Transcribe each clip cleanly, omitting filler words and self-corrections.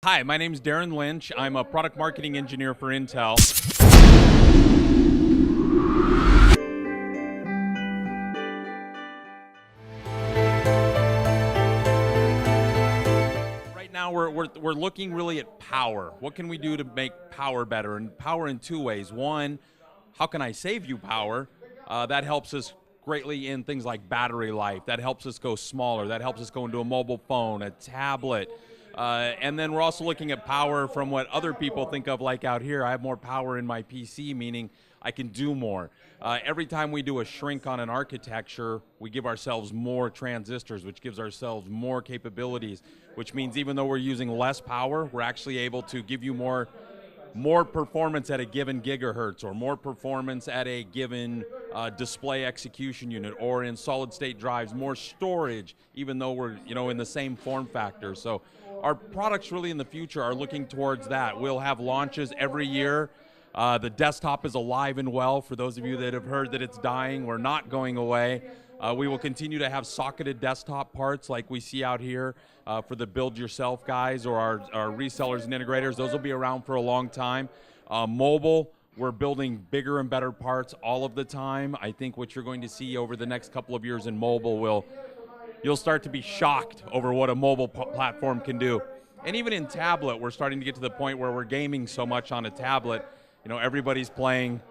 Hi, my name is Darrin Lynch. I'm a product marketing engineer for Intel. Right now, we're looking really at power. What can we do to make power better? And power in two ways. One, how can I save you power? That helps us greatly in things like battery life. That helps us go smaller. That helps us go into a mobile phone, a tablet. And then we're also looking at power from what other people think of, like out here. I have more power in my PC, meaning I can do more. Every time we do a shrink on an architecture, we give ourselves more transistors, which gives ourselves more capabilities, which means even though we're using less power, we're actually able to give you more performance at a given gigahertz, or more performance at a given display execution unit, or in solid state drives, more storage, even though we're in the same form factor. So our products really in the future are looking towards that. We'll have launches every year. The desktop is alive and well. For those of you that have heard that it's dying, we're not going away. We will continue to have socketed desktop parts like we see out here for the build-yourself guys or our resellers and integrators. Those will be around for a long time. Mobile, we're building bigger and better parts all of the time. I think what you're going to see over the next couple of years in mobile you'll start to be shocked over what a mobile platform can do. And even in tablet, we're starting to get to the point where we're gaming so much on a tablet. Everybody's playing,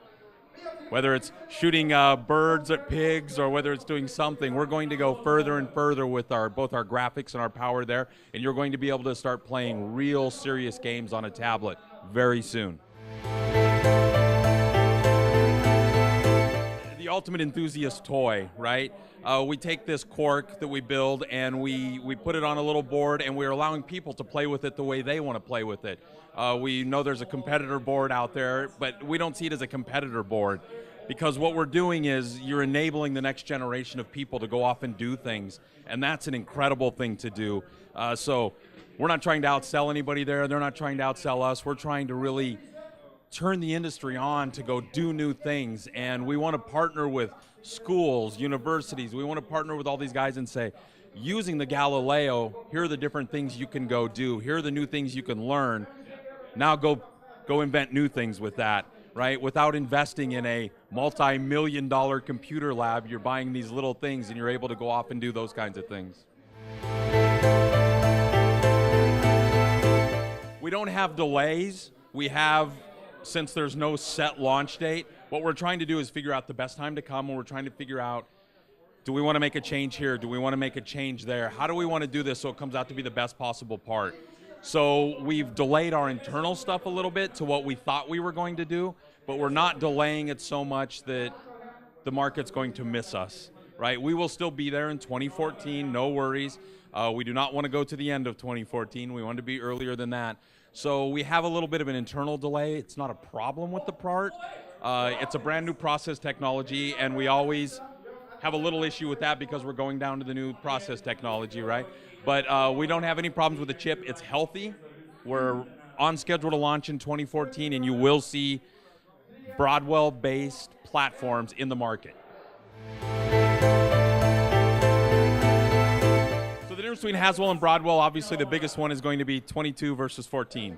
whether it's shooting birds at pigs or whether it's doing something. We're going to go further and further with both our graphics and our power there, and you're going to be able to start playing real serious games on a tablet very soon. The ultimate enthusiast toy, right? We take this cork that we build and we put it on a little board, and we're allowing people to play with it the way they want to play with it. We know there's a competitor board out there, but we don't see it as a competitor board, because what we're doing is you're enabling the next generation of people to go off and do things, and that's an incredible thing to do. So we're not trying to outsell anybody there. They're not trying to outsell us. We're trying to really turn the industry on to go do new things, and we want to partner with schools, universities. We want to partner with all these guys and say, using the Galileo, here are the different things you can go do. Here are the new things you can learn. Now go invent new things with that, right? Without investing in a multi-million-dollar computer lab, you're buying these little things and you're able to go off and do those kinds of things. We don't have delays. We have, since there's no set launch date, what we're trying to do is figure out the best time to come, and we're trying to figure out, do we want to make a change here? Do we want to make a change there? How do we want to do this so it comes out to be the best possible part? So we've delayed our internal stuff a little bit to what we thought we were going to do, but we're not delaying it so much that the market's going to miss us, right? We will still be there in 2014, no worries. We do not want to go to the end of 2014. We want to be earlier than that. So we have a little bit of an internal delay. It's not a problem with the part. It's a brand new process technology, and we always have a little issue with that because we're going down to the new process technology, right? But we don't have any problems with the chip. It's healthy. We're on schedule to launch in 2014, and you will see Broadwell-based platforms in the market. The difference between Haswell and Broadwell, obviously the biggest one is going to be 22 versus 14,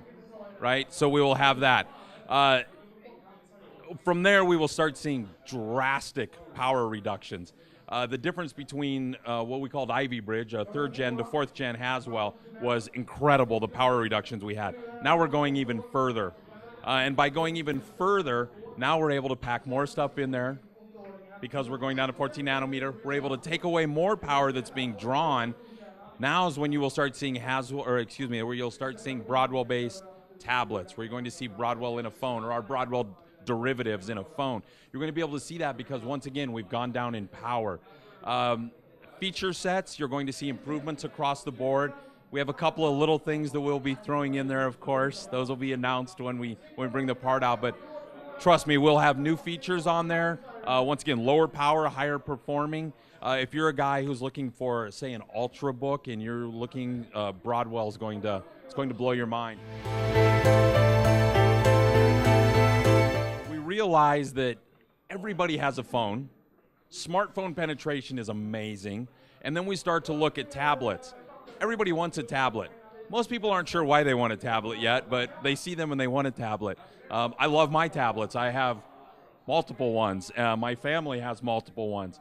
right? So we will have that. From there, we will start seeing drastic power reductions. The difference between what we called Ivy Bridge, a 3rd gen to 4th gen Haswell, was incredible, the power reductions we had. Now we're going even further. And by going even further, now we're able to pack more stuff in there because we're going down to 14 nanometer. We're able to take away more power that's being drawn. Now is when you will start seeing where you'll start seeing Broadwell-based tablets, where you're going to see Broadwell in a phone, or our Broadwell derivatives in a phone. You're going to be able to see that because, once again, we've gone down in power. Feature sets, you're going to see improvements across the board. We have a couple of little things that we'll be throwing in there, of course. Those will be announced when we bring the part out, but trust me, we'll have new features on there. Once again, lower power, higher performing. If you're a guy who's looking for, say, an Ultrabook, and you're looking, Broadwell is going to blow your mind. We realize that everybody has a phone. Smartphone penetration is amazing. And then we start to look at tablets. Everybody wants a tablet. Most people aren't sure why they want a tablet yet, but they see them and they want a tablet. I love my tablets. I have multiple ones. My family has multiple ones,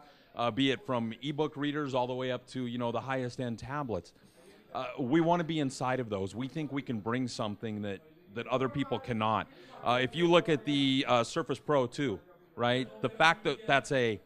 be it from ebook readers all the way up to the highest end tablets. We want to be inside of those. We think we can bring something that other people cannot. If you look at the Surface Pro 2, right? The fact that that's I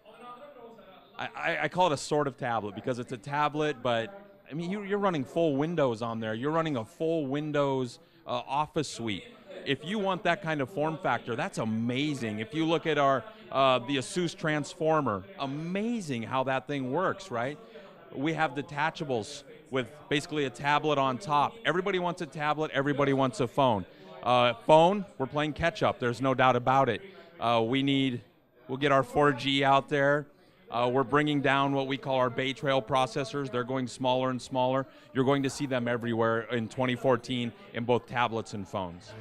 call it a sort of tablet because it's a tablet, but I mean, you're running full Windows on there. You're running a full Windows Office suite. If you want that kind of form factor, that's amazing. If you look at our the Asus Transformer, amazing how that thing works, right? We have detachables with basically a tablet on top. Everybody wants a tablet. Everybody wants a phone. Phone, we're playing catch up. There's no doubt about it. We'll get our 4G out there. We're bringing down what we call our Bay Trail processors. They're going smaller and smaller. You're going to see them everywhere in 2014 in both tablets and phones.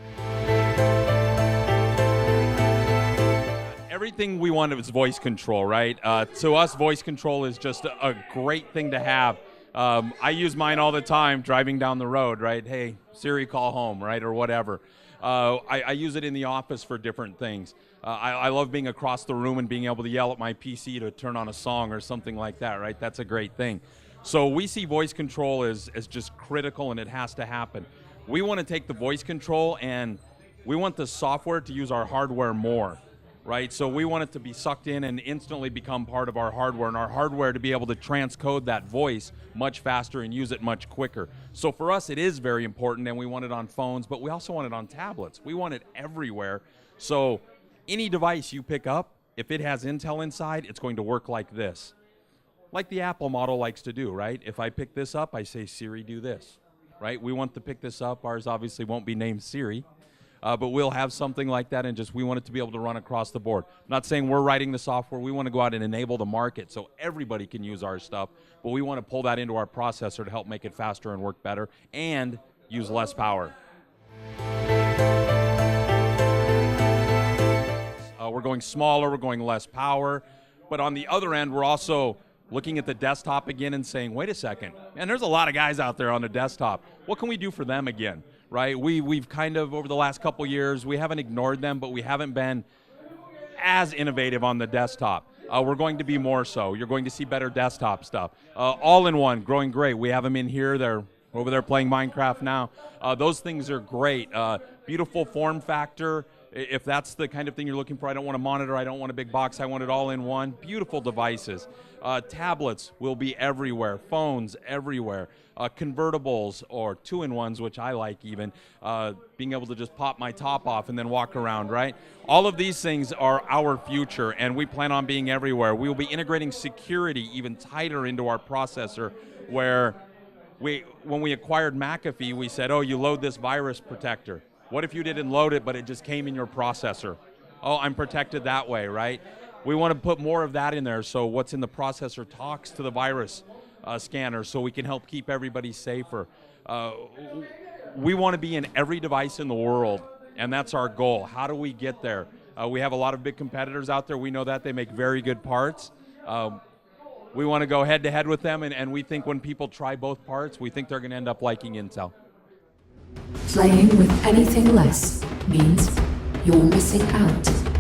Everything we want is voice control, right? To us, voice control is just a great thing to have. I use mine all the time driving down the road, right? Hey, Siri, call home, right? Or whatever. I use it in the office for different things. I love being across the room and being able to yell at my PC to turn on a song or something like that, right? That's a great thing. So we see voice control as just critical, and it has to happen. We want to take the voice control and we want the software to use our hardware more, right? So we want it to be sucked in and instantly become part of our hardware, and our hardware to be able to transcode that voice much faster and use it much quicker. So for us, it is very important, and we want it on phones, but we also want it on tablets. We want it everywhere. So any device you pick up, if it has Intel inside, it's going to work like this. Like the Apple model likes to do, right? If I pick this up, I say, Siri, do this, right? We want to pick this up. Ours obviously won't be named Siri. But we'll have something like that, and just we want it to be able to run across the board. I'm not saying we're writing the software. We want to go out and enable the market so everybody can use our stuff, but we want to pull that into our processor to help make it faster and work better and use less power. We're going smaller, we're going less power, but on the other end, we're also looking at the desktop again and saying, wait a second, man, there's a lot of guys out there on the desktop. What can we do for them again? Right, we've kind of, over the last couple years, we haven't ignored them, but we haven't been as innovative on the desktop. We're going to be more so. You're going to see better desktop stuff. All-in-one, growing great. We have them in here. They're over there playing Minecraft now. Those things are great. Beautiful form factor. If that's the kind of thing you're looking for, I don't want a monitor, I don't want a big box, I want it all in one. Beautiful devices. Tablets will be everywhere. Phones everywhere. Convertibles or two-in-ones, which I like even, being able to just pop my top off and then walk around, right? All of these things are our future, and we plan on being everywhere. We will be integrating security even tighter into our processor, where when we acquired McAfee, we said, oh, you load this virus protector. What if you didn't load it, but it just came in your processor? Oh, I'm protected that way, right? We want to put more of that in there, so what's in the processor talks to the virus scanner, so we can help keep everybody safer. We want to be in every device in the world, and that's our goal. How do we get there? We have a lot of big competitors out there. We know that. They make very good parts. We want to go head-to-head with them, and we think when people try both parts, we think they're going to end up liking Intel. Playing with anything less means you're missing out.